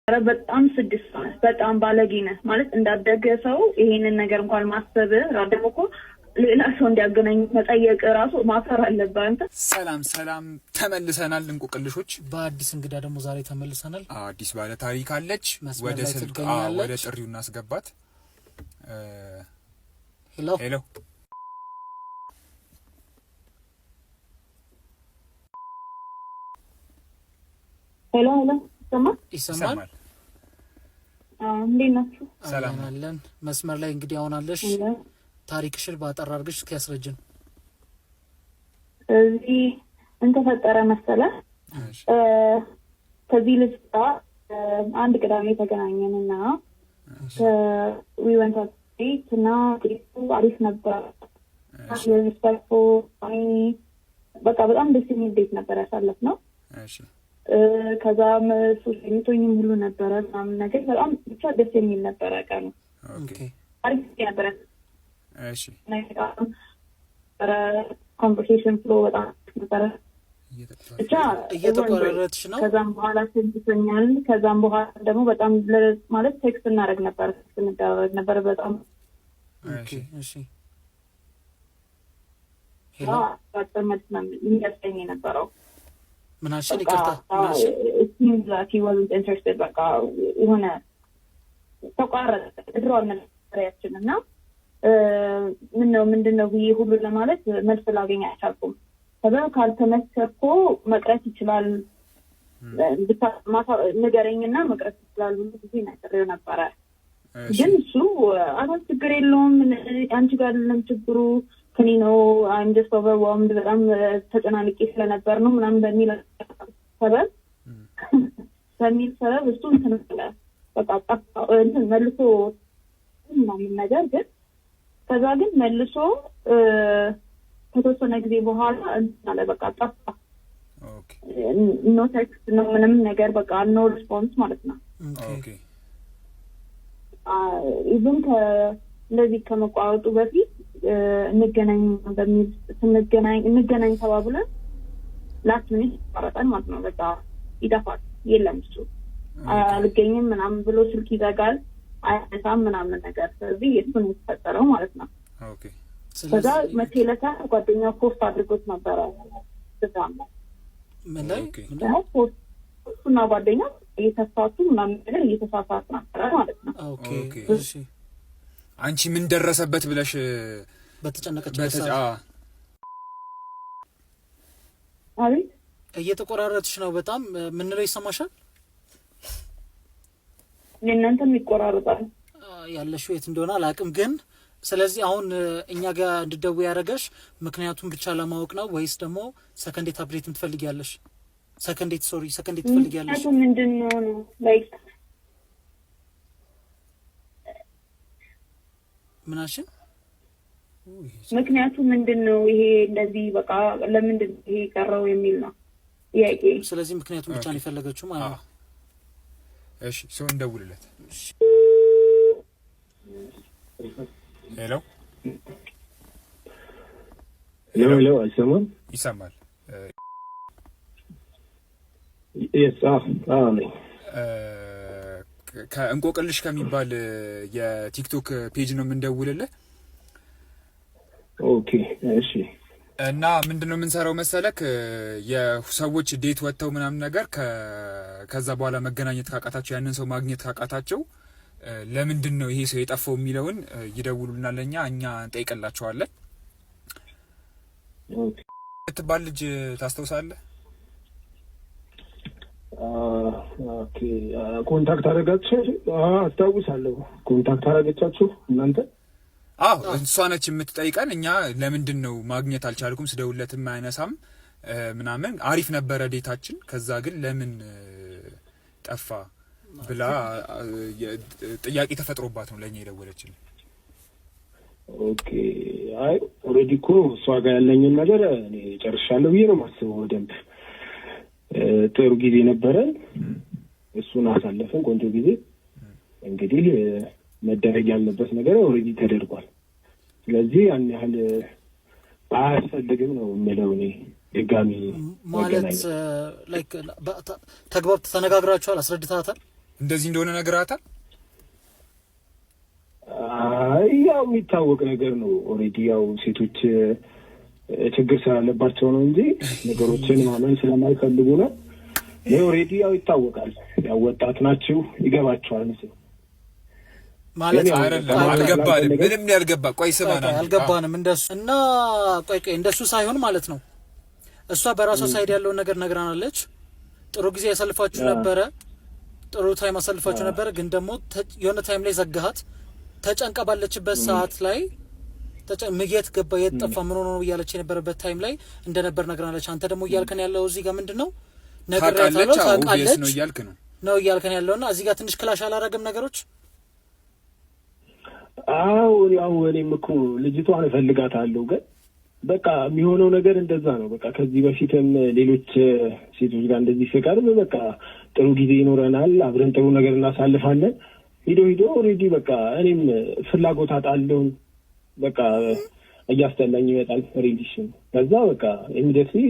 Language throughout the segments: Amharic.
በጣም ስድስት በጣም ባለጌ ነህ ማለት እንዳደገ ሰው ይሄንን ነገር እንኳን ማሰብ ደግሞ እኮ ሌላ ሰው እንዲያገናኝ መጠየቅ ራሱ ማፈር አለበት። አንተ ሰላም ተመልሰናል። እንቆቅልሾች በአዲስ እንግዳ ደግሞ ዛሬ ተመልሰናል። አዲስ ባለ ታሪክ አለች። ወደ ስልክ ወደ ጥሪው እናስገባት። ሄሎ ሄሎ ሄሎ ሄሎ ይሰማል? እንዴት ናችሁ? ሰላም አለን። መስመር ላይ እንግዲህ አሁን አለሽ። ታሪክሽን ባጠር አድርገሽ እስኪያስረጅን። እዚህ እንተፈጠረ መሰለህ ከዚህ ልጅ ጋር አንድ ቅዳሜ ተገናኘንና we went out to eat እና አሪፍ ነበር። በቃ በጣም ደስ የሚል ዴት ነበር ያሳለፍነው። እሺ ከዛም ሱስኝቶኝም ሁሉ ነበረ ምናምን ነገር በጣም ብቻ ደስ የሚል ነበረ ቀኑ። ኦኬ አሪፍ ነበረ። እሺ ኮንቨርሴሽን ፍሎ በጣም ነበረ። ብቻ እየተቆራረጥሽ ነው። ከዛም በኋላ ስንትኛል። ከዛም በኋላ ደግሞ በጣም ማለት ቴክስት እናደርግ ነበር፣ ቴክስት እንደረግ ነበር በጣም እሺ እሺ ሄሎ አጥመት ነው የሚያስገኝ የነበረው። ምን አልሽኝ? ይቅርታ ምን አልሽኝ? seems like he wasn't interested በቃ የሆነ ተቋረጠ ድሮ አልነበረያችን እና ምንድነው ብዬ ሁሉ ለማለት መልስ ላገኝ አልቻልኩም። ከዛ ካልተመቸኮ መቅረት ይችላል ንገረኝና መቅረት ይችላል ሁሉ ጊዜ ነግሬው ነበረ። ግን እሱ አሁን ችግር የለውም አንቺ ጋር አይደለም ችግሩ ከኔ ነው I'm just overwhelmed በጣም ተጨናንቄ ስለነበር ነው ምናምን በሚል ሰበብ እሱ እንትን በቃ እንትን መልሶ ምናምን ነገር ግን ከዛ ግን መልሶ ከተወሰነ ጊዜ በኋላ እንትን አለ በቃ ጠፋ። ኦኬ ኖ ቴክስት ነው ምንም ነገር በቃ ኖ ሪስፖንስ ማለት ነው። ኦኬ ኢቭን እንደዚህ ከመቋረጡ በፊት እንገናኝ በሚል እንገናኝ ተባብለን ላስት ሚኒት ይቋረጣል ማለት ነው። በቃ ይጠፋል የለም እሱ አልገኝም ምናምን ብሎ ስልክ ይዘጋል አይነሳም ምናምን ነገር። ስለዚህ እሱን የተፈጠረው ማለት ነው። ኦኬ ከዛ መቴለታ ጓደኛው ፖስት አድርጎት ነበረ በጣም ምን ላይ እሱና ጓደኛው እየተፋቱ ምናምን ነገር እየተሳሳቱ ነበር ማለት ነው። ኦኬ እሺ አንቺ ምን ደረሰበት ብለሽ በተጨነቀችበት አቤት እየተቆራረጥሽ ነው በጣም ምን ላይ ይሰማሻል? ለእናንተም ይቆራረጣል ያለሽው የት እንደሆነ አላውቅም። ግን ስለዚህ አሁን እኛ ጋር እንድትደውይ ያደረገሽ ምክንያቱም ብቻ ለማወቅ ነው ወይስ ደግሞ ሰከንድ ዴት አፕዴት ትፈልጊያለሽ? ሰከንድ ዴት ትፈልጊያለሽ? ምንድነው ነው ላይክ ምናሽን ምክንያቱ ምንድነው? ይሄ እንደዚህ በቃ ለምንድን ይሄ ቀረው የሚል ነው ጥያቄ። ስለዚህ ምክንያቱም ብቻ ነው የፈለገችው ማለት ነው። እሺ ሰው እንደውልለት። ሄሎ ሄሎ አይሰማም? ይሰማል? ነኝ። ከእንቆቅልሽ ከሚባል የቲክቶክ ፔጅ ነው የምንደውልልህ። ኦኬ እሺ። እና ምንድነው የምንሰራው መሰለክ የሰዎች ዴት ወጥተው ምናምን ነገር ከዛ በኋላ መገናኘት ካቃታቸው ያንን ሰው ማግኘት ካቃታቸው ለምንድን ነው ይሄ ሰው የጠፋው የሚለውን ይደውሉልናል። እኛ እንጠይቅላቸዋለን። ኦኬ ትባል ልጅ ታስታውሳለህ? ኦኬ ኮንታክት አደረጋችሁ? አስታውሳለሁ። ኮንታክት አደረጋችሁ እናንተ? አዎ እሷ ነች የምትጠይቀን። እኛ ለምንድን ነው ማግኘት አልቻልኩም ስደውልለትም አይነሳም ምናምን አሪፍ ነበረ ዴታችን ከዛ ግን ለምን ጠፋ ብላ ጥያቄ ተፈጥሮባት ነው ለኛ የደወለችልን። ኦኬ አይ ኦሬዲ እኮ እሷ ጋር ያለኝን ነገር እኔ ጨርሻለሁ ብዬ ነው የማስበው። በደንብ ጥሩ ጊዜ ነበረ፣ እሱን አሳለፈን ቆንጆ ጊዜ። እንግዲህ መደረግ ያለበት ነገር ኦሬዲ ተደርጓል። ስለዚህ ያን ያህል አያስፈልግም ነው የምለው እኔ። ድጋሚ ማለት ላይክ ተግባብት ተነጋግራችኋል? አስረድታታል? እንደዚህ እንደሆነ ነግራታል? አይ ያው የሚታወቅ ነገር ነው። ኦልሬዲ ያው ሴቶች ችግር ስላለባቸው ነው እንጂ ነገሮችን ማመን ስለማይፈልጉ ነው። ይሄ ኦልሬዲ ያው ይታወቃል። ያው ወጣት ናችሁ፣ ይገባቸዋል ማለት አይደለም። አልገባንም፣ ምንም ያልገባ ቆይ ስማና አልገባንም እንደሱ እና ቆይ እንደሱ ሳይሆን ማለት ነው። እሷ በራሷ ሳይድ ያለውን ነገር ነግራናለች። ጥሩ ጊዜ ያሳልፋችሁ ነበረ፣ ጥሩ ታይም አሳልፋችሁ ነበረ። ግን ደግሞ የሆነ ታይም ላይ ዘጋሃት። ተጨንቃ ባለችበት ሰዓት ላይ ምግየት ገባ የጠፋ ምን ሆኖ ነው እያለች የነበረበት ታይም ላይ እንደነበር ነግራናለች። አንተ ደግሞ እያልከን ያለው እዚህ ጋር ምንድነው ነግራታለች ነው እያልከን ነው እያልከን ያለውና እዚህ ጋር ትንሽ ክላሽ አላረገም ነገሮች? አዎ ያው እኔም እኮ ልጅቷን እፈልጋታለሁ፣ ግን በቃ የሚሆነው ነገር እንደዛ ነው። በቃ ከዚህ በፊትም ሌሎች ሴቶች ጋር እንደዚህ ስቀርብ በቃ ጥሩ ጊዜ ይኖረናል፣ አብረን ጥሩ ነገር እናሳልፋለን። ሂዶ ኦልሬዲ በቃ እኔም ፍላጎት አጣለሁ። በቃ እያስጠላኝ ይመጣል ሪሌሽን። ከዛ በቃ ኢሚዲየትሊ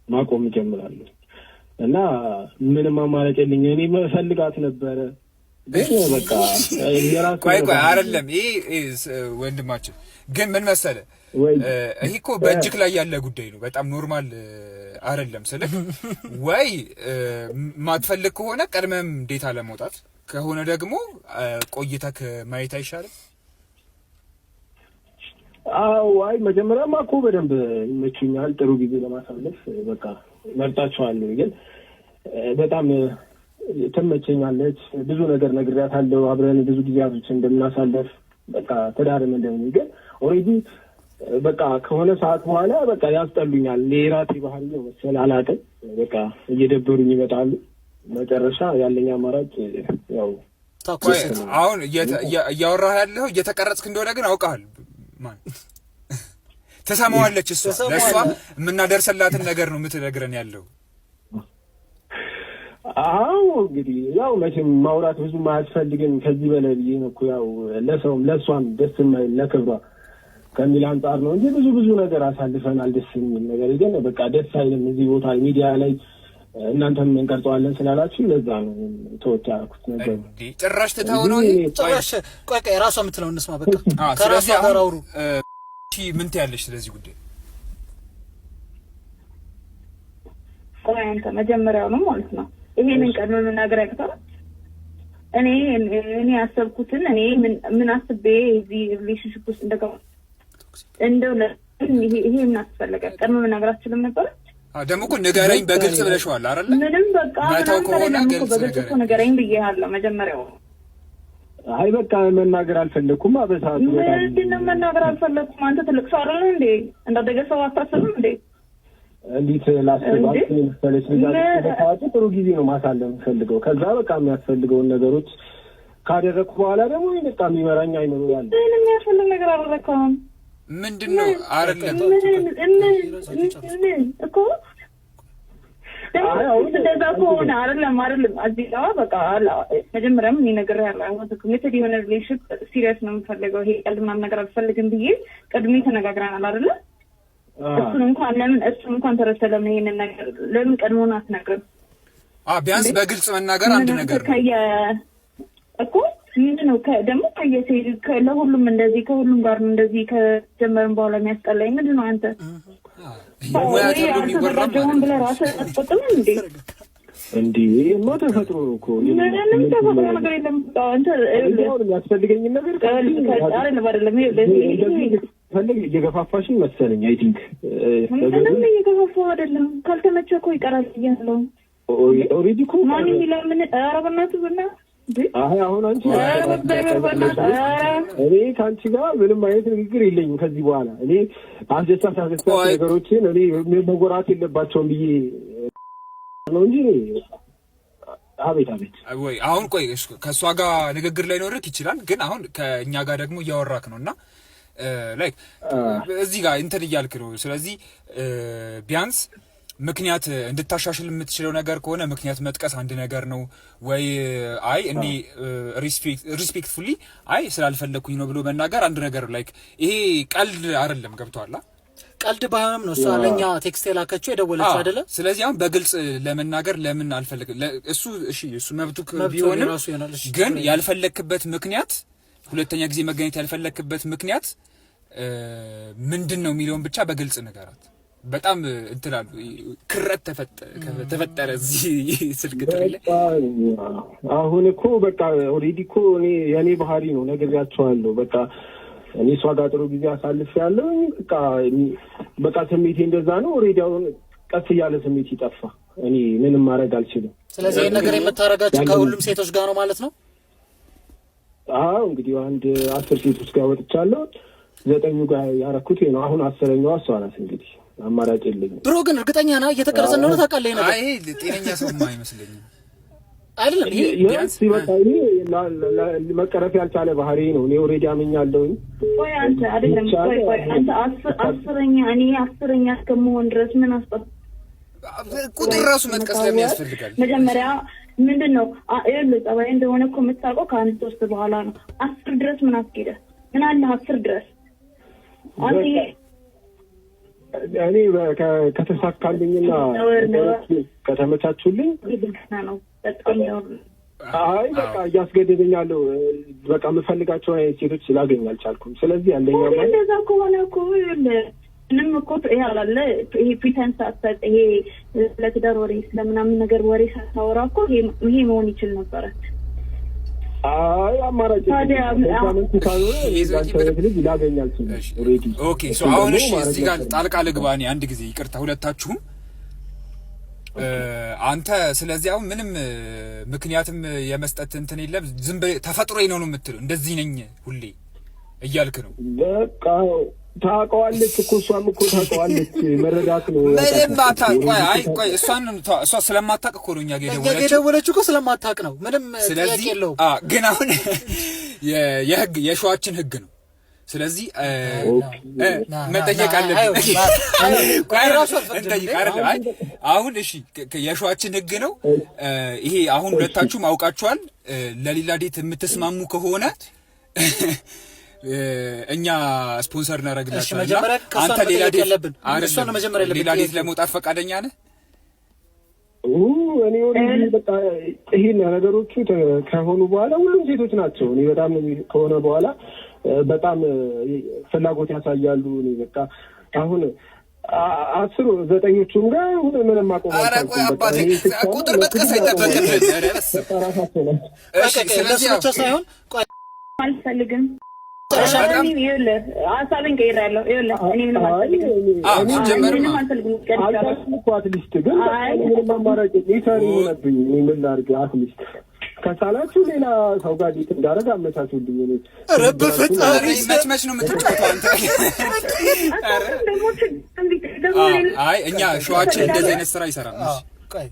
ማቆም እጀምራለሁ እና ምንም አማራጭ የለኝም። እኔ መፈልጋት ነበረ በቃ የራሱ ቆይ አይደለም። ይሄ ወንድማችን ግን ምን መሰለህ፣ ይሄ እኮ በእጅክ ላይ ያለ ጉዳይ ነው። በጣም ኖርማል አይደለም ስልህ ወይ ማትፈልግ ከሆነ ቀድመም ዴታ ለመውጣት ከሆነ ደግሞ ቆይተህ ማየት አይሻልም? አዎ አይ መጀመሪያማ እኮ በደንብ ይመቹኛል፣ ጥሩ ጊዜ ለማሳለፍ በቃ መርጣቸዋለሁ። ግን በጣም ትመቸኛለች፣ ብዙ ነገር ነግሬያታለሁ፣ አብረን ብዙ ጊዜ አብረን እንደምናሳለፍ በቃ ትዳርም እንደምን። ግን ኦልሬዲ በቃ ከሆነ ሰዓት በኋላ በቃ ያስጠሉኛል። የራሴ ባህሪ ነው መሰለህ አላውቅም። በቃ እየደበሩኝ ይመጣሉ። መጨረሻ ያለኝ አማራጭ ያው አሁን እያወራህ ያለው እየተቀረጽክ እንደሆነ ግን አውቃለሁ። ማን ተሰማዋለች? እሷ ለእሷ የምናደርሰላትን ነገር ነው የምትነግረን ያለው። አዎ እንግዲህ ያው መቼም ማውራት ብዙም አያስፈልግም ከዚህ በላይ ብዬ ነው እኮ ያው ለእሷም ደስ የማይል ለክብሯ ከሚል አንጻር ነው እንጂ ብዙ ነገር አሳልፈናል። ደስ የሚል ነገር ግን በቃ ደስ አይልም እዚህ ቦታ ሚዲያ ላይ እናንተም እንቀርጸዋለን ስላላችሁ ለዛ ነው ተወት ያልኩት ነገር። ጭራሽ ትተው ነው ጭራሽ። ቆይ ራሷ የምትለው እንስማ በቃ ከራሷ ጋር አውሩ። ምን ትያለሽ ስለዚህ ጉዳይ? ቆይ አንተ መጀመሪያው ነው ማለት ነው ይሄንን ቀድሞ መናገር ያቅታል። እኔ ያሰብኩትን እኔ ምን አስቤ እዚህ ሪሌሽንሺፕ ውስጥ እንደው ይሄ ምን አስፈለገ? ቀድሞ መናገር አትችልም ነበር? ደግሞ እኮ ንገረኝ በግልጽ ብለሽዋል አይደል? ምንም በቃ ማታው ከሆነ በግልጽ እኮ ንገረኝ ብዬሃለሁ መጀመሪያው። አይ በቃ መናገር አልፈለኩም። አበሳቱ ምንድን ነው መናገር አልፈለኩም? አንተ ትልቅ ሰው አይደል እንዴ? እንዳደገ ሰው አታስብም እንዴ? እንዴት ላስባክ መሰለሽ? በሰዓቱ ጥሩ ጊዜ ነው ማሳለፍ የምፈልገው። ከዛ በቃ የሚያስፈልገውን ነገሮች ካደረኩ በኋላ ደግሞ በቃ የሚመራኝ አይኖር ያለ ምንም የሚያስፈልግ ነገር አልረካም። ምንድነው አይደለም እኮ እንደዛ ከሆነ አይደለም እዚህ ጋር በቃ መጀመሪያም እኔ ነግሬሃለሁ። አሁን ኮሚትድ የሆነ ሪሌሽንሺፕ ሲሪየስ ነው የምፈልገው። ይሄ ቀልድ ምናምን ነገር አልፈልግም ብዬ ቀድሜ ተነጋግረናል አይደለ? እሱን እንኳን ተረድተህ ለምን ይሄንን ነገር ለምን ቀድሞውን አትነግርም? ቢያንስ በግልጽ መናገር አንድ ነገር ነው እኮ ምንድነው ደግሞ ለሁሉም እንደዚህ ከሁሉም ጋር ነው እንደዚህ ከጀመርን በኋላ የሚያስጠላኝ ምንድነው? አንተ ወያተሩን ብለህ ራስህ አትቆጥም እንዴ? እንዴ ማ ተፈጥሮ ነው እኮ ምንም ተፈጥሮ ነገር የለም። አንተ የሚያስፈልገኝ ነገር አይደለም ፈልግ እየገፋፋሽኝ መሰለኝ። አይ ቲንክ ምንም እየገፋፋሁ አይደለም። ካልተመቸህ እኮ ይቀራል እያለሁ ኦልሬዲ እኮ ማን የሚለምን ኧረ በእናትህ በእናትህ አይ አሁን አንቺ እኔ ከአንቺ ጋር ምንም አይነት ንግግር የለኝም ከዚህ በኋላ። እኔ አስደሳች ነገሮችን እኔ መጎራት የለባቸውም ብዬ ነው እንጂ አቤት ወይ አሁን ቆይ ከእሷ ጋር ንግግር ላይ ኖርክ ይችላል፣ ግን አሁን ከእኛ ጋር ደግሞ እያወራክ ነው እና ላይክ እዚህ ጋር እንትን እያልክ ነው። ስለዚህ ቢያንስ ምክንያት እንድታሻሽል የምትችለው ነገር ከሆነ ምክንያት መጥቀስ አንድ ነገር ነው ወይ? አይ እኔ ሪስፔክትፉሊ አይ ስላልፈለኩኝ ነው ብሎ መናገር አንድ ነገር። ላይክ ይሄ ቀልድ አይደለም። ገብቶሃል? ቀልድ ባይሆንም ነው እሷ ለኛ ቴክስት የላከችው የደወለችው አይደለ? ስለዚህ አሁን በግልጽ ለመናገር ለምን አልፈልግም እሱ እሺ እሱ መብቱ ቢሆንም ግን ያልፈለክበት ምክንያት ሁለተኛ ጊዜ መገኘት ያልፈለክበት ምክንያት ምንድነው የሚለውን ብቻ በግልጽ ነገራት። በጣም እንትላሉ ክረት ተፈጠረ እዚህ ስልክ ጥሪ ላይ። አሁን እኮ በቃ ኦሬዲ እኮ እኔ የኔ ባህሪ ነው ነግሬያቸዋለሁ። በቃ እኔ እሷ ጋር ጥሩ ጊዜ አሳልፌያለሁ። በቃ ስሜቴ እንደዛ ነው። ኦሬዲ አሁን ቀስ እያለ ስሜት ይጠፋ። እኔ ምንም ማድረግ አልችልም። ስለዚህ ይሄን ነገር የምታረጋችሁ ከሁሉም ሴቶች ጋር ነው ማለት ነው? አዎ እንግዲህ አንድ 10 ሴቶች ጋር ወጥቻለሁ። 9 ጋር ያረኩት ነው። አሁን 10ኛዋ እሷ ናት። እንግዲህ አማራጭ የለኝም። ብሮ ግን እርግጠኛ ነህ እየተቀረጸ እንደሆነ ታውቃለህ? ይሄ ነገር አይ ጤነኛ ሰው አይመስለኝም። አይደለም ይሄ ሲበቃ ይሄ መቀረፍ ያልቻለ ባህሪ ነው። እኔ ኦሬዲ አመኛለሁ። ቆይ አንተ አይደለም ቆይ አንተ 10ኛ እኔ 10ኛ እስከመሆን ድረስ ምን አስጠፋ? ቁጥር ራሱ መጥቀስ ለምን ያስፈልጋል? መጀመሪያ ምንድነው ጸባይ እንደሆነ እኮ የምታውቀው ከአንድ 3 በኋላ ነው። 10 ድረስ ምን አስኬደ? ምን አለ 10 ድረስ አንተ እኔ ከተሳካልኝና ከተመቻቹልኝ ነው በጣም ነው። አይ በቃ እያስገደደኛለሁ። በቃ የምፈልጋቸውን አይነት ሴቶች ስላገኝ አልቻልኩም። ስለዚህ ያለኛ ማለት እንደዛ ከሆነ እኮ ምንም እኮ ያላለ ይሄ ፕሪተንስ አሰጥ ይሄ ለትዳር ወሬ ስለምናምን ነገር ወሬ ሳታወራ እኮ ይሄ መሆን ይችል ነበረ። አይ አማራጭ ኦኬ ሶ አሁን እዚህ ጋር ጣልቃ ልግባ እኔ አንድ ጊዜ ይቅርታ ሁለታችሁም አንተ ስለዚህ አሁን ምንም ምክንያትም የመስጠት እንትን የለም ዝም ተፈጥሮዬ ነው የምትለው እንደዚህ ነኝ ሁሌ እያልክ ነው በቃ ታውቀዋለች እኮ እሷም እኮ ታውቀዋለች መረዳት ነው ምንም አታውቅ ቆይ እሷ ስለማታውቅ እኮ ነው እኛ ጋር የደወለችው እኮ ስለማታውቅ ነው ምንም ጥያቄ የለውም ግን አሁን የህግ የሸዋችን ህግ ነው ስለዚህ መጠየቅ አለብን ቆይ ራሱ አሁን እሺ የሸዋችን ህግ ነው ይሄ አሁን ሁለታችሁም አውቃችኋል ለሌላ ዴት የምትስማሙ ከሆነ እኛ ስፖንሰር እናደርግላችኋለን አንተ ሌላ ዴት ለመውጣት ፈቃደኛ ነህ? እኔ ወዲህ በቃ ይሄን ነገሮቹ ከሆኑ በኋላ ሁሉም ሴቶች ናቸው። እኔ በጣም ከሆነ በኋላ በጣም ፍላጎት ያሳያሉ። እኔ በቃ አሁን 9ኙም ጋር ምንም ማቆም ቁጥር መጥቀስ አይጠበቅብህም። እሺ ስለዚህ ብቻ ሳይሆን ቆይ አልፈልግም ሀሳቤን ቀይሬያለሁ። እኔ ምንም አልፈልግም። ከሳላችሁ ሌላ ሰው ጋር ዲት እንዳደረግ አመቻቹልኝ። ረብ ፈጣሪ መች ነው የምትጫወተው አንተ? አይ እኛ ሸዋችን እንደዚህ አይነት ስራ ይሰራል። ቆይ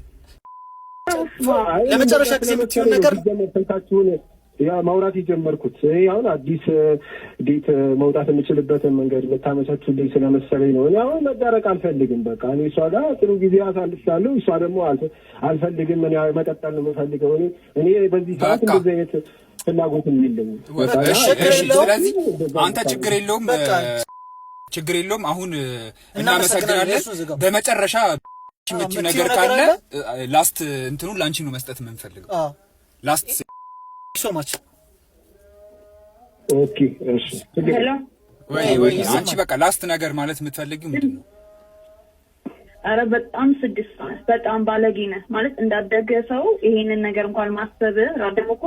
ለመጨረሻ ጊዜ የምትይውን ነገር ያ ማውራት የጀመርኩት አሁን አዲስ ዴት መውጣት የምችልበትን መንገድ ልታመቻቹልኝ ስለመሰለኝ ነው። እኔ አሁን መዳረቅ አልፈልግም። በቃ እኔ እሷ ጋር ጥሩ ጊዜ አሳልፋለሁ። እሷ ደግሞ አልፈልግም። እኔ መቀጠል ነው የምፈልገው። እኔ በዚህ ሰዓት እንደዚህ አይነት ፍላጎትም የለኝም። ስለዚህ አንተ ችግር የለውም። አሁን እናመሰግናለን። በመጨረሻ የምትይው ነገር ካለ ላስት እንትኑን ላንቺ ነው መስጠት የምንፈልገው። ላስት so much okay እሺ ወይ አንቺ በቃ ላስት ነገር ማለት የምትፈልጊው ምንድነው? አረ በጣም ስድስት በጣም ባለጌ ነህ ማለት እንዳደገ ሰው ይሄንን ነገር እንኳን ማሰብ ደግሞ እኮ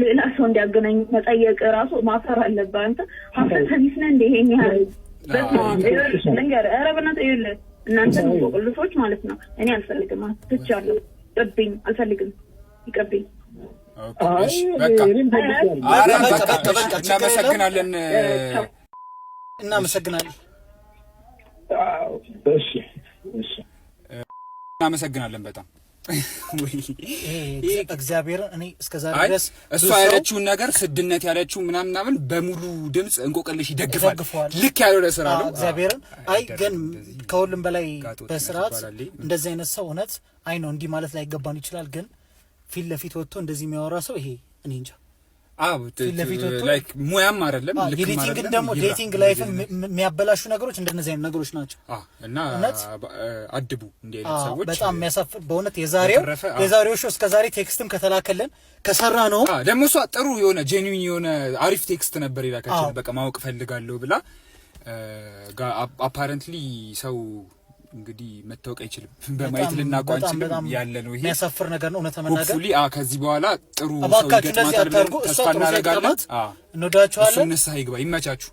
ሌላ ሰው እንዲያገናኝ መጠየቅ ራሱ ማፈር አለበት። አንተ ሀሳብሽ ነህ እንደ ይሄን ያህል ለንገር አረ በእናትህ ይኸውልህ እናንተ ቆልፎች ማለት ነው። እኔ አልፈልግም አትቻለሁ ጥብኝ አልፈልግም ይቅርብኝ። እሺ በቃ እናመሰግናለን። እሺ እናመሰግናለን በጣም እግዚአብሔር እኔ እስከዛሬ ድረስ እሷ ያለችውን ነገር ስድነት ያለችው ምናምን በሙሉ ድምጽ እንቆቅልሽ ይደግፋል። ልክ ያለው ለስራ ነው እግዚአብሔርን። አይ ግን ከሁሉም በላይ በስርዓት እንደዚህ አይነት ሰው እውነት አይ ነው እንዲህ ማለት ላይ ይገባን ይችላል ግን ፊት ለፊት ወጥቶ እንደዚህ የሚያወራ ሰው ይሄ እኔ እንጃ ላይክ ሙያም አይደለም ኤዲቲንግ ደግሞ ዴቲንግ ላይፍ የሚያበላሹ ነገሮች እንደነዚህ አይነት ነገሮች ናቸው። እና አድቡ እንደ አይነት ሰዎች በጣም የሚያሳፍር በእውነት የዛሬው ሾው እስከ ዛሬ ቴክስትም ከተላከልን ከሰራ ነው ደግሞ እሷ ጥሩ የሆነ ጄኒዩን የሆነ አሪፍ ቴክስት ነበር ይላካችን በቃ ማወቅ ፈልጋለሁ ብላ አፓረንትሊ ሰው እንግዲህ መታወቅ አይችልም በማየት ልናቋንችልም ያለ ነው። ይሄ የሚያሳፍር ነገር ነው እውነት ተመናገር ሆፕፉሊ ከዚህ በኋላ ጥሩ ሰው ይገጥማታል ብለን ተስፋ እናደርጋለን። እንወዳችኋለን። እሱ ንስሐ ይግባ። ይመቻችሁ።